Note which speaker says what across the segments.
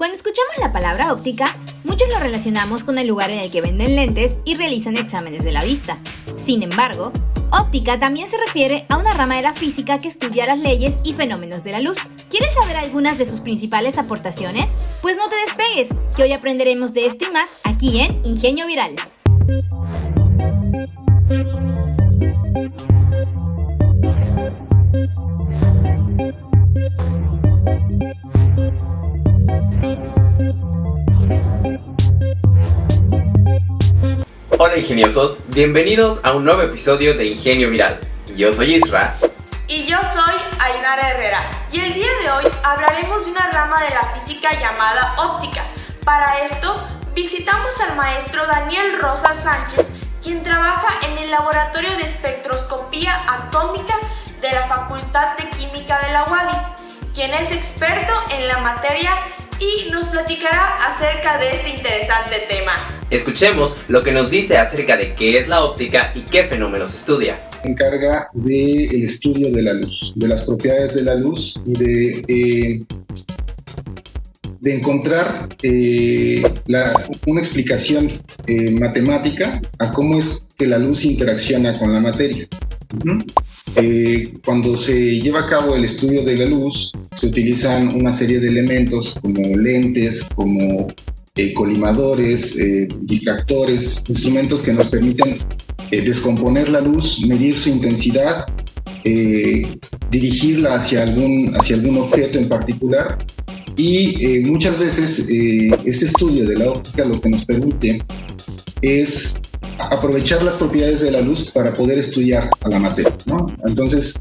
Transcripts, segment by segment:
Speaker 1: Cuando escuchamos la palabra óptica, muchos lo relacionamos con el lugar en el que venden lentes y realizan exámenes de la vista. Sin embargo, óptica también se refiere a una rama de la física que estudia las leyes y fenómenos de la luz. ¿Quieres saber algunas de sus principales aportaciones? Pues no te despegues, que hoy aprenderemos de esto y más aquí en Ingenio Viral.
Speaker 2: Hola ingeniosos, bienvenidos a un nuevo episodio de Ingenio Viral. Yo soy Isra.
Speaker 3: Y yo soy Ainara Herrera. Y el día de hoy hablaremos de una rama de la física llamada óptica. Para esto, visitamos al maestro Daniel Rosa Sánchez, quien trabaja en el Laboratorio de Espectroscopía Atómica de la Facultad de Química de la UADY, quien es experto en la materia y nos platicará acerca de este interesante tema.
Speaker 2: Escuchemos lo que nos dice acerca de qué es la óptica y qué fenómenos estudia.
Speaker 4: Se encarga del estudio de la luz, de las propiedades de la luz y de encontrar una explicación matemática a cómo es que la luz interacciona con la materia. Cuando se lleva a cabo el estudio de la luz, se utilizan una serie de elementos como lentes, como colimadores, difractores, instrumentos que nos permiten descomponer la luz, medir su intensidad, dirigirla hacia algún objeto en particular. Y muchas veces este estudio de la óptica lo que nos permite es aprovechar las propiedades de la luz para poder estudiar a la materia, ¿no? Entonces,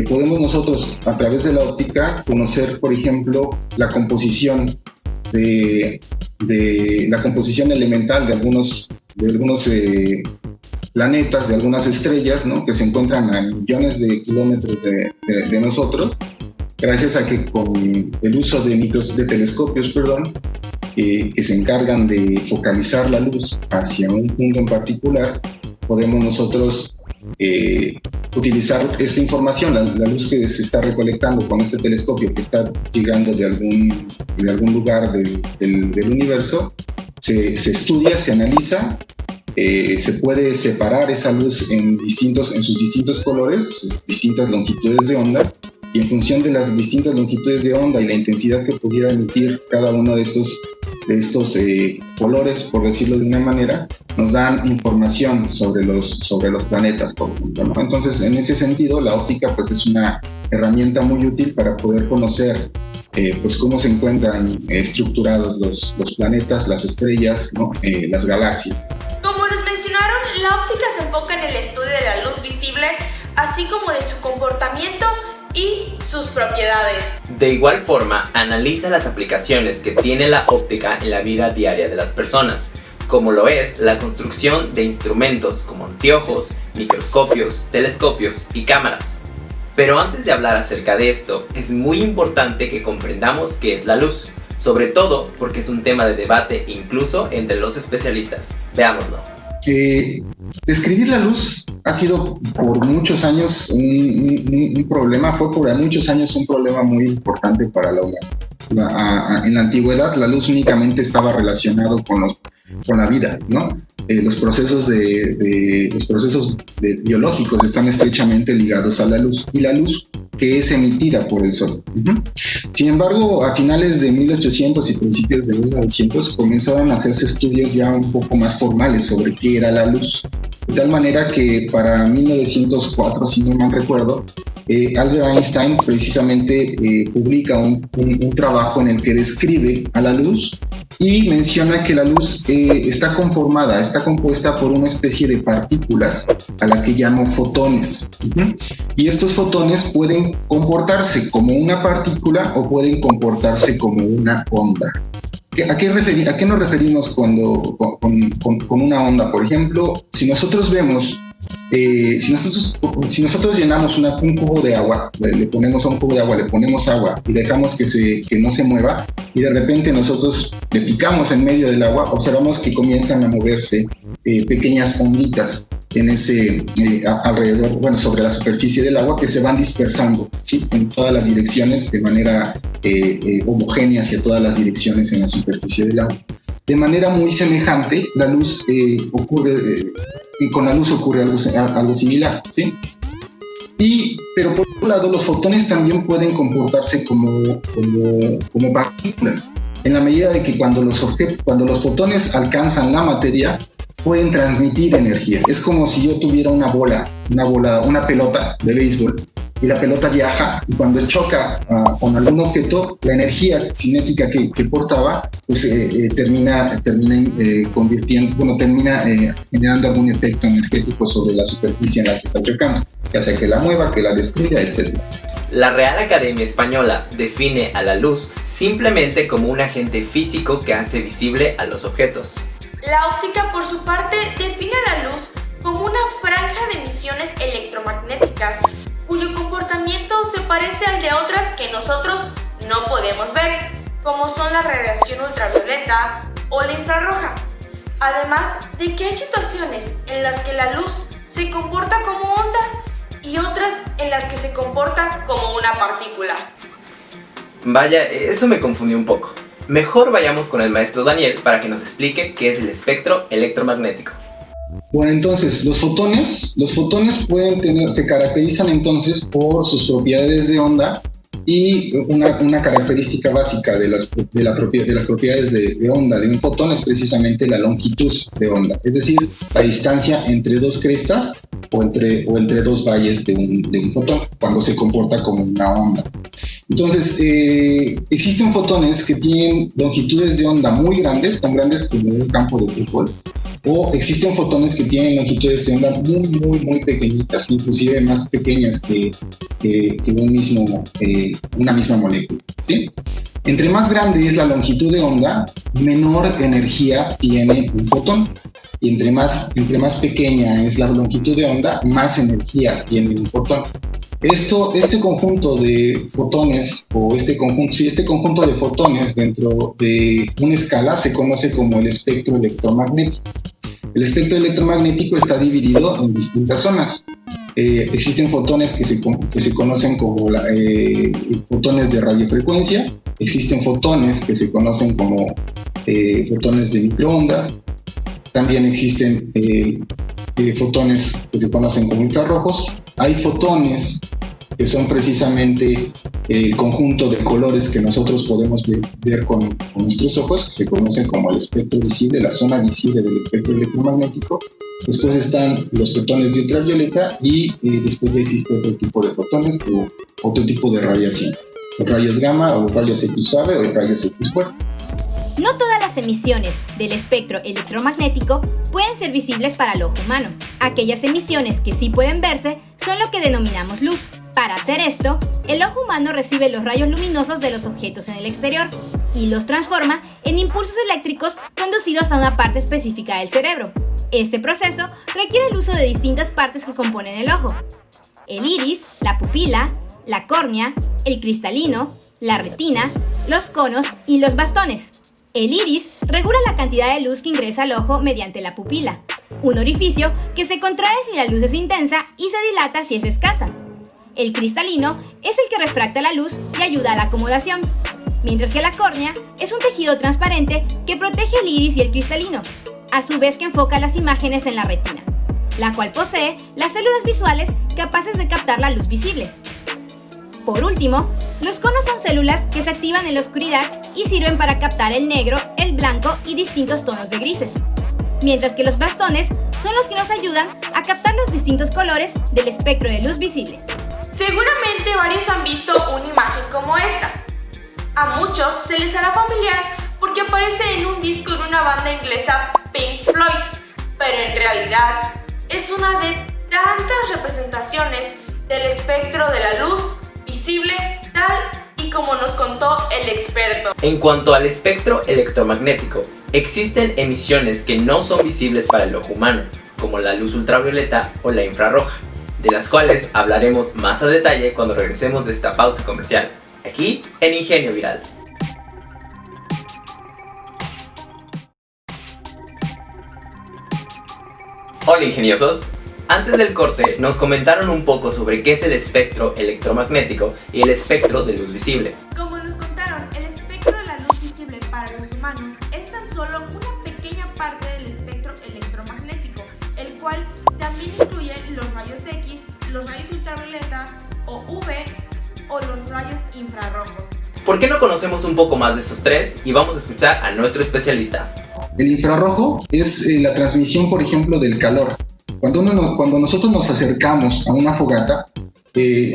Speaker 4: podemos nosotros, a través de la óptica, conocer, por ejemplo, la composición la composición elemental de algunos planetas, de algunas estrellas, ¿no? Que se encuentran a millones de kilómetros de nosotros, gracias a que con el uso de telescopios, que se encargan de focalizar la luz hacia un punto en particular, podemos nosotros utilizar esta información, la luz que se está recolectando con este telescopio que está llegando de algún lugar del universo, se estudia, se analiza, se puede separar esa luz en sus distintos colores, distintas longitudes de onda, y en función de las distintas longitudes de onda y la intensidad que pudiera emitir cada uno de estos colores, por decirlo de una manera, nos dan información sobre los planetas, por ejemplo, ¿no? Entonces, en ese sentido, la óptica pues, es una herramienta muy útil para poder conocer pues, cómo se encuentran estructurados los planetas, las estrellas, ¿no? Las galaxias.
Speaker 3: Como nos mencionaron, la óptica se enfoca en el estudio de la luz visible, así como de su comportamiento y sus propiedades.
Speaker 2: De igual forma, analiza las aplicaciones que tiene la óptica en la vida diaria de las personas, como lo es la construcción de instrumentos como anteojos, microscopios, telescopios y cámaras. Pero antes de hablar acerca de esto, es muy importante que comprendamos qué es la luz, sobre todo porque es un tema de debate incluso entre los especialistas. Veámoslo.
Speaker 4: Describir la luz ha sido por muchos años un problema, fue por muchos años un problema muy importante para la humanidad. En la antigüedad la luz únicamente estaba relacionado con la vida, ¿no? Los procesos biológicos están estrechamente ligados a la luz y la luz que es emitida por el sol. Sin embargo, a finales de 1800 y principios de 1900 comenzaron a hacerse estudios ya un poco más formales sobre qué era la luz. De tal manera que para 1904, si no mal recuerdo, Albert Einstein precisamente publica un trabajo en el que describe a la luz y menciona que la luz está compuesta por una especie de partículas a la que llamo fotones. Y estos fotones pueden comportarse como una partícula o pueden comportarse como una onda. ¿A qué nos referimos con una onda? Por ejemplo, si nosotros vemos, si nosotros llenamos un cubo de agua, le ponemos a un cubo de agua, le ponemos agua y dejamos que no se mueva, y de repente nosotros le picamos en medio del agua, observamos que comienzan a moverse pequeñas onditas. alrededor, bueno, sobre la superficie del agua, que se van dispersando, ¿sí?, en todas las direcciones de manera homogénea hacia todas las direcciones en la superficie del agua. De manera muy semejante, la luz con la luz ocurre algo similar, ¿sí? Pero por otro lado, los fotones también pueden comportarse como partículas, en la medida de que cuando los fotones alcanzan la materia, pueden transmitir energía. Es como si yo tuviera una pelota de béisbol, y la pelota viaja, y cuando choca con algún objeto, la energía cinética que portaba, pues termina generando algún efecto energético sobre la superficie en la que está chocando, ya sea que la mueva, que la destruya, etc.
Speaker 2: La Real Academia Española define a la luz simplemente como un agente físico que hace visible a los objetos.
Speaker 3: La óptica, por su parte, define a la luz como una franja de emisiones electromagnéticas cuyo comportamiento se parece al de otras que nosotros no podemos ver, como son la radiación ultravioleta o la infrarroja. Además de que hay situaciones en las que la luz se comporta como onda y otras en las que se comporta como una partícula.
Speaker 2: Vaya, eso me confundió un poco. Mejor vayamos con el maestro Daniel para que nos explique qué es el espectro electromagnético.
Speaker 4: Bueno, entonces, los fotones se caracterizan entonces por sus propiedades de onda, y una característica básica de las propiedades de onda de un fotón es precisamente la longitud de onda, es decir, la distancia entre dos crestas o entre dos valles de un fotón, cuando se comporta como una onda. Entonces, existen fotones que tienen longitudes de onda muy grandes, tan grandes como un campo de fútbol, o existen fotones que tienen longitudes de onda muy, muy, muy pequeñitas, inclusive más pequeñas que una misma molécula, ¿sí? Entre más grande es la longitud de onda, menor energía tiene un fotón. Y entre más pequeña es la longitud de onda, más energía tiene un fotón. Este conjunto de fotones, este conjunto de fotones dentro de una escala se conoce como el espectro electromagnético. El espectro electromagnético está dividido en distintas zonas. Existen fotones que se conocen como fotones de radiofrecuencia, existen fotones que se conocen como fotones de microondas, también existen fotones que se conocen como infrarrojos. Hay fotones que son precisamente el conjunto de colores que nosotros podemos ver con nuestros ojos, que se conocen como el espectro visible, la zona visible del espectro electromagnético. Después están los fotones de ultravioleta y después existe otro tipo de fotones o otro tipo de radiación, los rayos gamma o los rayos X suave o los rayos X fuerte.
Speaker 1: No todas las emisiones del espectro electromagnético pueden ser visibles para el ojo humano. Aquellas emisiones que sí pueden verse son lo que denominamos luz. Para hacer esto, el ojo humano recibe los rayos luminosos de los objetos en el exterior y los transforma en impulsos eléctricos conducidos a una parte específica del cerebro. Este proceso requiere el uso de distintas partes que componen el ojo: el iris, la pupila, la córnea, el cristalino, la retina, los conos y los bastones. El iris regula la cantidad de luz que ingresa al ojo mediante la pupila, un orificio que se contrae si la luz es intensa y se dilata si es escasa. El cristalino es el que refracta la luz y ayuda a la acomodación, mientras que la córnea es un tejido transparente que protege el iris y el cristalino, a su vez que enfoca las imágenes en la retina, la cual posee las células visuales capaces de captar la luz visible. Por último, los conos son células que se activan en la oscuridad y sirven para captar el negro, el blanco y distintos tonos de grises, mientras que los bastones son los que nos ayudan a captar los distintos colores del espectro de luz visible.
Speaker 3: Seguramente varios han visto una imagen como esta. A muchos se les hará familiar porque aparece en un disco de una banda inglesa Pink Floyd, pero en realidad es una de tantas representaciones del espectro de la luz visible, tal y como nos contó el experto.
Speaker 2: En cuanto al espectro electromagnético, existen emisiones que no son visibles para el ojo humano, como la luz ultravioleta o la infrarroja, de las cuales hablaremos más a detalle cuando regresemos de esta pausa comercial, aquí en Ingenio Viral. Hola ingeniosos, Antes del corte nos comentaron un poco sobre qué es el espectro electromagnético y el espectro de luz visible.
Speaker 3: Como nos contaron, el espectro de la luz visible para los humanos es tan solo una pequeña parte del espectro electromagnético, el cual también incluye los rayos X, los rayos ultravioleta o UV o los rayos infrarrojos.
Speaker 2: ¿Por qué no conocemos un poco más de estos tres? Y vamos a escuchar a nuestro especialista.
Speaker 4: El infrarrojo es la transmisión, por ejemplo, del calor. Cuando nosotros nos acercamos a una fogata,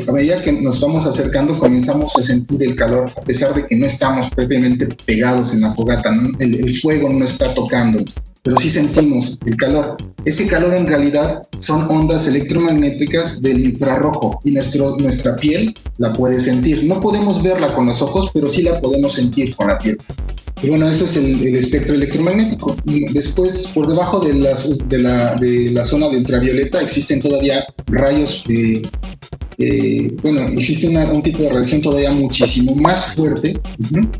Speaker 4: a medida que nos vamos acercando comenzamos a sentir el calor, a pesar de que no estamos propiamente pegados en la fogata, ¿no? El fuego no está tocándonos, pero sí sentimos el calor. Ese calor en realidad son ondas electromagnéticas del infrarrojo y nuestra piel la puede sentir. No podemos verla con los ojos, pero sí la podemos sentir con la piel. Y bueno, eso es el espectro electromagnético. Después, por debajo de la zona de ultravioleta existen todavía rayos, existe un tipo de radiación todavía muchísimo más fuerte,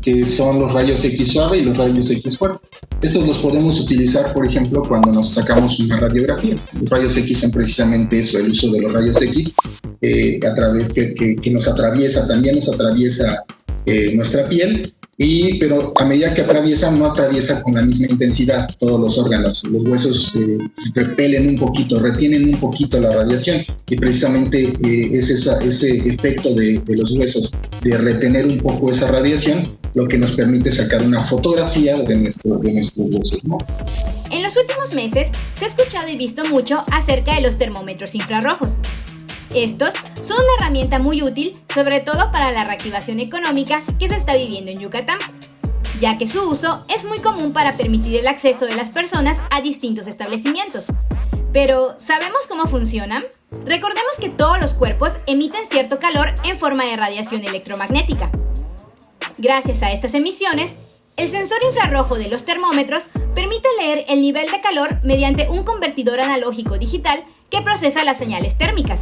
Speaker 4: que son los rayos X suave y los rayos X fuerte. Estos los podemos utilizar, por ejemplo, cuando nos sacamos una radiografía. Los rayos X son precisamente eso, el uso de los rayos X, que nos atraviesa nuestra piel. Pero a medida que no atraviesa con la misma intensidad todos los órganos. Los huesos repelen un poquito, retienen un poquito la radiación y precisamente es ese efecto de los huesos de retener un poco esa radiación lo que nos permite sacar una fotografía de nuestros huesos, ¿no?
Speaker 1: En los últimos meses se ha escuchado y visto mucho acerca de los termómetros infrarrojos. Estos son una herramienta muy útil, sobre todo para la reactivación económica que se está viviendo en Yucatán, ya que su uso es muy común para permitir el acceso de las personas a distintos establecimientos. Pero, ¿sabemos cómo funcionan? Recordemos que todos los cuerpos emiten cierto calor en forma de radiación electromagnética. Gracias a estas emisiones, el sensor infrarrojo de los termómetros permite leer el nivel de calor mediante un convertidor analógico digital que procesa las señales térmicas.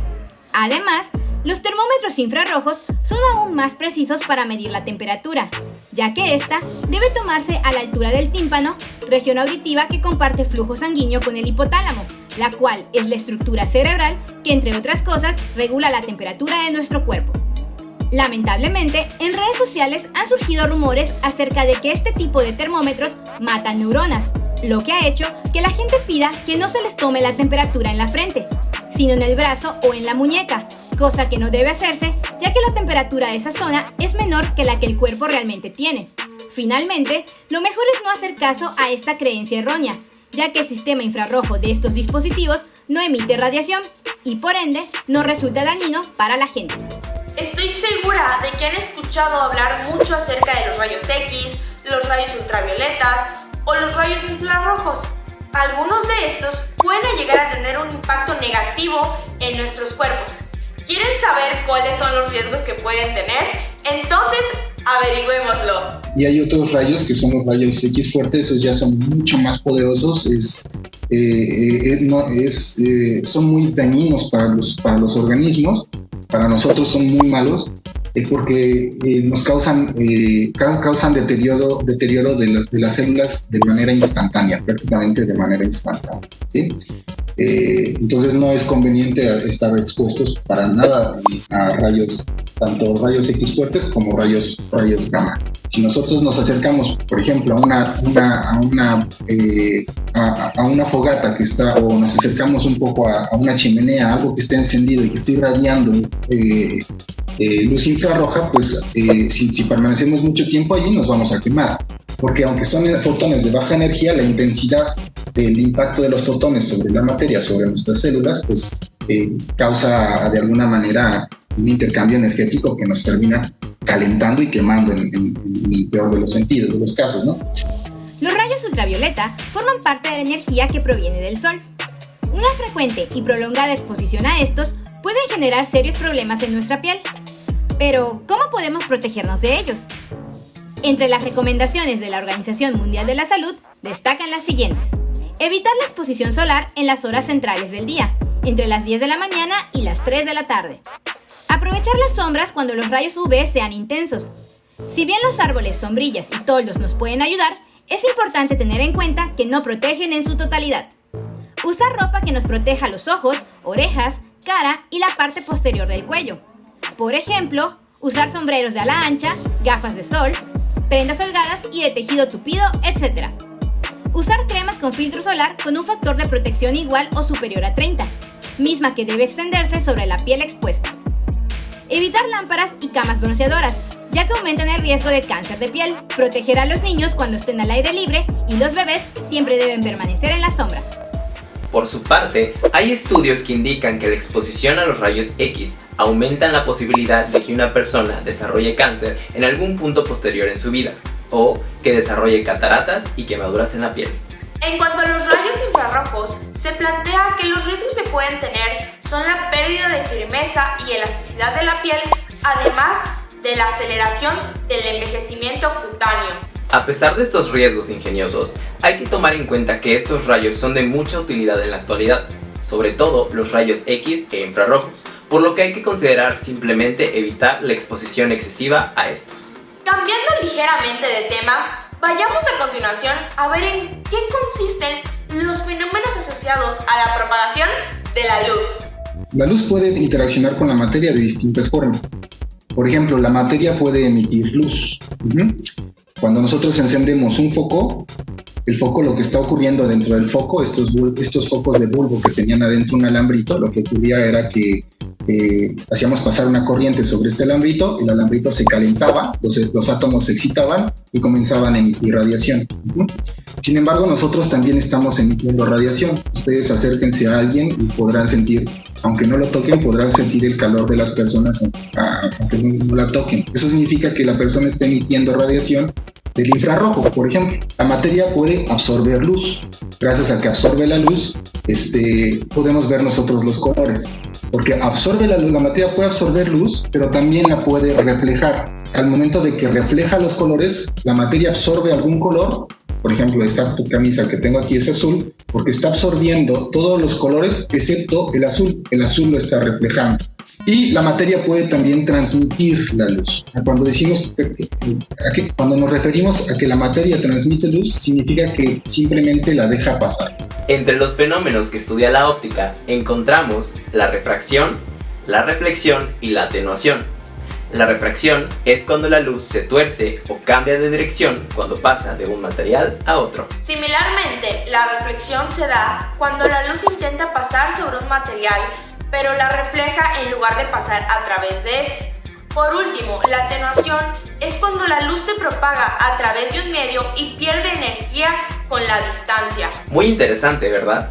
Speaker 1: Además, los termómetros infrarrojos son aún más precisos para medir la temperatura, ya que esta debe tomarse a la altura del tímpano, región auditiva que comparte flujo sanguíneo con el hipotálamo, la cual es la estructura cerebral que, entre otras cosas, regula la temperatura de nuestro cuerpo. Lamentablemente, en redes sociales han surgido rumores acerca de que este tipo de termómetros matan neuronas, lo que ha hecho que la gente pida que no se les tome la temperatura en la frente, sino en el brazo o en la muñeca, cosa que no debe hacerse, ya que la temperatura de esa zona es menor que la que el cuerpo realmente tiene. Finalmente, lo mejor es no hacer caso a esta creencia errónea, ya que el sistema infrarrojo de estos dispositivos no emite radiación y por ende no resulta dañino para la gente.
Speaker 3: Estoy segura de que han escuchado hablar mucho acerca de los rayos X, los rayos ultravioletas o los rayos infrarrojos. Algunos de estos pueden llegar a tener un impacto negativo en nuestros cuerpos. ¿Quieren saber cuáles son los riesgos que pueden tener? Entonces, averigüémoslo.
Speaker 4: Y hay otros rayos que son los rayos X fuertes, esos ya son mucho más poderosos, son muy dañinos para los organismos, para nosotros son muy malos, porque nos causan deterioro de las células de manera instantánea, prácticamente de manera instantánea, ¿sí? Entonces no es conveniente estar expuestos para nada a tanto rayos X fuertes como rayos gamma. Si nosotros nos acercamos, por ejemplo, a una fogata que está, o nos acercamos un poco a una chimenea, algo que esté encendido y que esté irradiando luz infrarroja, pues si permanecemos mucho tiempo allí nos vamos a quemar, porque aunque son fotones de baja energía, la intensidad del impacto de los fotones sobre la materia, sobre nuestras células, pues causa de alguna manera un intercambio energético que nos termina calentando y quemando en el peor de los sentidos, de los casos, ¿no?
Speaker 1: Los rayos ultravioleta forman parte de la energía que proviene del sol. Una frecuente y prolongada exposición a estos puede generar serios problemas en nuestra piel. Pero, ¿cómo podemos protegernos de ellos? Entre las recomendaciones de la Organización Mundial de la Salud destacan las siguientes. Evitar la exposición solar en las horas centrales del día, entre las 10 de la mañana y las 3 de la tarde. Aprovechar las sombras cuando los rayos UV sean intensos. Si bien los árboles, sombrillas y toldos nos pueden ayudar, es importante tener en cuenta que no protegen en su totalidad. Usar ropa que nos proteja los ojos, orejas, cara y la parte posterior del cuello. Por ejemplo, usar sombreros de ala ancha, gafas de sol, prendas holgadas y de tejido tupido, etc. Usar cremas con filtro solar con un factor de protección igual o superior a 30, misma que debe extenderse sobre la piel expuesta. Evitar lámparas y camas bronceadoras, ya que aumentan el riesgo de cáncer de piel. Proteger a los niños cuando estén al aire libre y los bebés siempre deben permanecer en la sombra.
Speaker 2: Por su parte, hay estudios que indican que la exposición a los rayos X aumentan la posibilidad de que una persona desarrolle cáncer en algún punto posterior en su vida, o que desarrolle cataratas y quemaduras en la piel.
Speaker 3: En cuanto a los rayos infrarrojos, se plantea que los riesgos que pueden tener son la pérdida de firmeza y elasticidad de la piel, además de la aceleración del envejecimiento cutáneo.
Speaker 2: A pesar de estos riesgos ingeniosos, hay que tomar en cuenta que estos rayos son de mucha utilidad en la actualidad, sobre todo los rayos X e infrarrojos, por lo que hay que considerar simplemente evitar la exposición excesiva a estos.
Speaker 3: Cambiando ligeramente de tema, vayamos a continuación a ver en qué consisten los fenómenos asociados a la propagación de la luz.
Speaker 4: La luz puede interaccionar con la materia de distintas formas. Por ejemplo, la materia puede emitir luz. Cuando nosotros encendemos un foco, el foco, lo que está ocurriendo dentro del foco, estos focos de bulbo que tenían adentro un alambrito, lo que ocurría era que hacíamos pasar una corriente sobre este alambrito, el alambrito se calentaba, los átomos se excitaban y comenzaban a emitir radiación. Sin embargo, nosotros también estamos emitiendo radiación. Ustedes acérquense a alguien y podrán sentir, aunque no lo toquen, podrán sentir el calor de las personas aunque no la toquen. Eso significa que la persona está emitiendo radiación del infrarrojo, por ejemplo. La materia puede absorber luz. Gracias a que absorbe la luz, podemos ver nosotros los colores. Porque absorbe la luz, la materia puede absorber luz, pero también la puede reflejar. Al momento de que refleja los colores, la materia absorbe algún color. Por ejemplo, esta camisa que tengo aquí es azul, porque está absorbiendo todos los colores excepto el azul. El azul lo está reflejando. Y la materia puede también transmitir la luz. Cuando nos referimos a que la materia transmite luz, significa que simplemente la deja pasar.
Speaker 2: Entre los fenómenos que estudia la óptica encontramos la refracción, la reflexión y la atenuación. La refracción es cuando la luz se tuerce o cambia de dirección cuando pasa de un material a otro.
Speaker 3: Similarmente, la reflexión se da cuando la luz intenta pasar sobre un material, pero la refleja en lugar de pasar a través de este. Por último, la atenuación es cuando la luz se propaga a través de un medio y pierde energía con la distancia.
Speaker 2: Muy interesante, ¿verdad?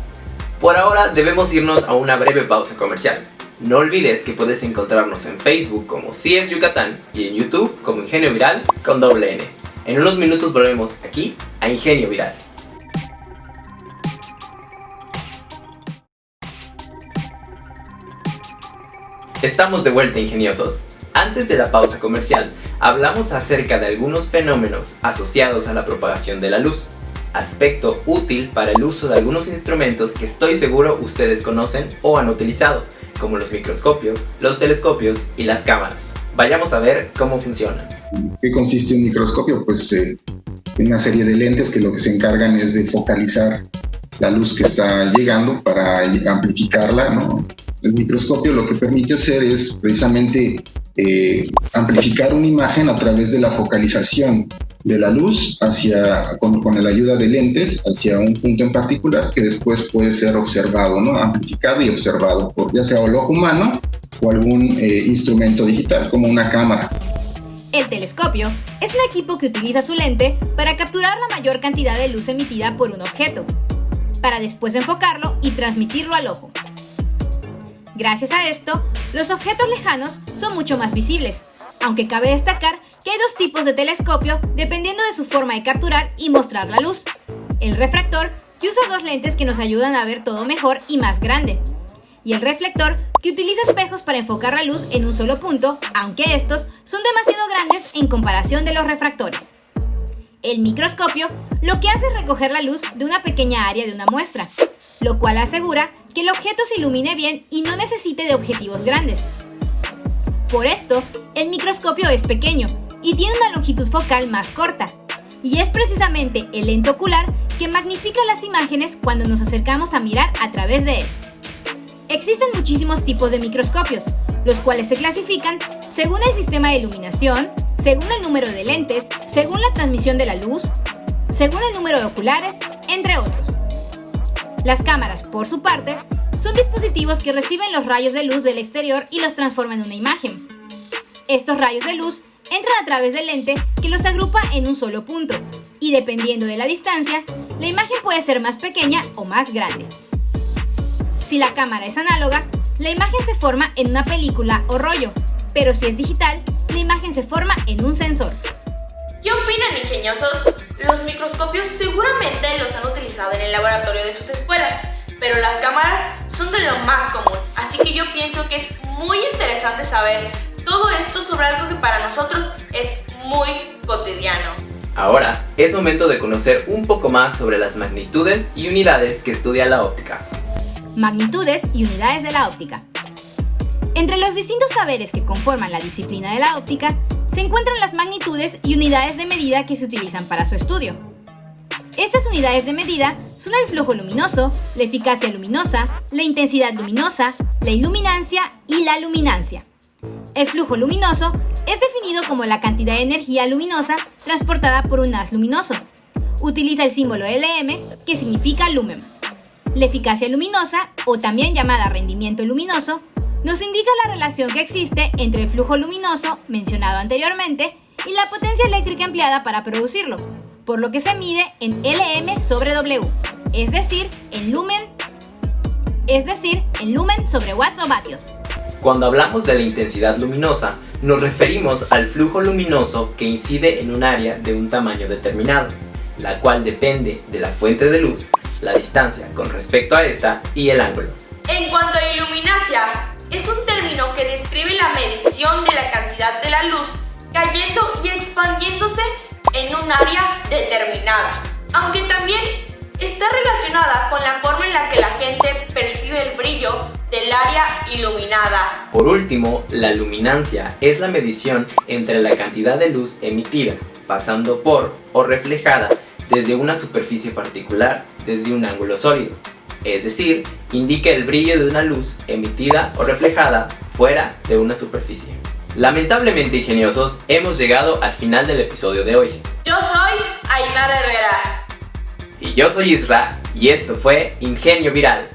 Speaker 2: Por ahora debemos irnos a una breve pausa comercial. No olvides que puedes encontrarnos en Facebook como CIES Yucatán y en YouTube como Ingenio Viral con doble N. En unos minutos volvemos aquí a Ingenio Viral. Estamos de vuelta, ingeniosos. Antes de la pausa comercial, hablamos acerca de algunos fenómenos asociados a la propagación de la luz, aspecto útil para el uso de algunos instrumentos que estoy seguro ustedes conocen o han utilizado, como los microscopios, los telescopios y las cámaras. Vayamos a ver cómo funcionan.
Speaker 4: ¿Qué consiste un microscopio? Pues en una serie de lentes que lo que se encargan es de focalizar la luz que está llegando para amplificarla, ¿no? El microscopio lo que permite hacer es precisamente amplificar una imagen a través de la focalización de la luz con la ayuda de lentes hacia un punto en particular que después puede ser observado, ¿no? Amplificado y observado por ya sea el ojo humano o algún instrumento digital como una cámara.
Speaker 1: El telescopio es un equipo que utiliza su lente para capturar la mayor cantidad de luz emitida por un objeto, para después enfocarlo y transmitirlo al ojo. Gracias a esto, los objetos lejanos son mucho más visibles, aunque cabe destacar que hay dos tipos de telescopio dependiendo de su forma de capturar y mostrar la luz. El refractor, que usa dos lentes que nos ayudan a ver todo mejor y más grande, y el reflector, que utiliza espejos para enfocar la luz en un solo punto, aunque estos son demasiado grandes en comparación de los refractores. El microscopio lo que hace es recoger la luz de una pequeña área de una muestra, lo cual asegura que el objeto se ilumine bien y no necesite de objetivos grandes. Por esto, el microscopio es pequeño y tiene una longitud focal más corta, y es precisamente el lente ocular que magnifica las imágenes cuando nos acercamos a mirar a través de él. Existen muchísimos tipos de microscopios, los cuales se clasifican según el sistema de iluminación, según el número de lentes, según la transmisión de la luz, según el número de oculares, entre otros. Las cámaras, por su parte, son dispositivos que reciben los rayos de luz del exterior y los transforman en una imagen. Estos rayos de luz entran a través del lente que los agrupa en un solo punto, y dependiendo de la distancia, la imagen puede ser más pequeña o más grande. Si la cámara es análoga, la imagen se forma en una película o rollo, pero si es digital, la imagen se forma en un sensor.
Speaker 3: ¿Qué opinan, ingeniosos? Los microscopios seguramente los han utilizado en el laboratorio de sus escuelas, pero las cámaras son de lo más común, así que yo pienso que es muy interesante saber todo esto sobre algo que para nosotros es muy cotidiano.
Speaker 2: Ahora es momento de conocer un poco más sobre las magnitudes y unidades que estudia la óptica.
Speaker 1: Magnitudes y unidades de la óptica. Entre los distintos saberes que conforman la disciplina de la óptica, se encuentran las magnitudes y unidades de medida que se utilizan para su estudio. Estas unidades de medida son el flujo luminoso, la eficacia luminosa, la intensidad luminosa, la iluminancia y la luminancia. El flujo luminoso es definido como la cantidad de energía luminosa transportada por un haz luminoso. Utiliza el símbolo LM, que significa lumen. La eficacia luminosa, o también llamada rendimiento luminoso, nos indica la relación que existe entre el flujo luminoso, mencionado anteriormente, y la potencia eléctrica empleada para producirlo, por lo que se mide en LM sobre W, es decir, en lumen sobre watts o vatios.
Speaker 2: Cuando hablamos de la intensidad luminosa, nos referimos al flujo luminoso que incide en un área de un tamaño determinado, la cual depende de la fuente de luz, la distancia con respecto a esta y el ángulo.
Speaker 3: En cuanto a iluminancia, es un término que describe la medición de la cantidad de la luz cayendo y expandiéndose en un área determinada, aunque también está relacionada con la forma en la que la gente percibe el brillo del área iluminada.
Speaker 2: Por último, la luminancia es la medición entre la cantidad de luz emitida, pasando por o reflejada desde una superficie particular desde un ángulo sólido, es decir, indica el brillo de una luz emitida o reflejada fuera de una superficie. Lamentablemente, ingeniosos, hemos llegado al final del episodio de hoy.
Speaker 3: Yo soy Ainara Herrera.
Speaker 2: Y yo soy Isra, y esto fue Ingenio Viral.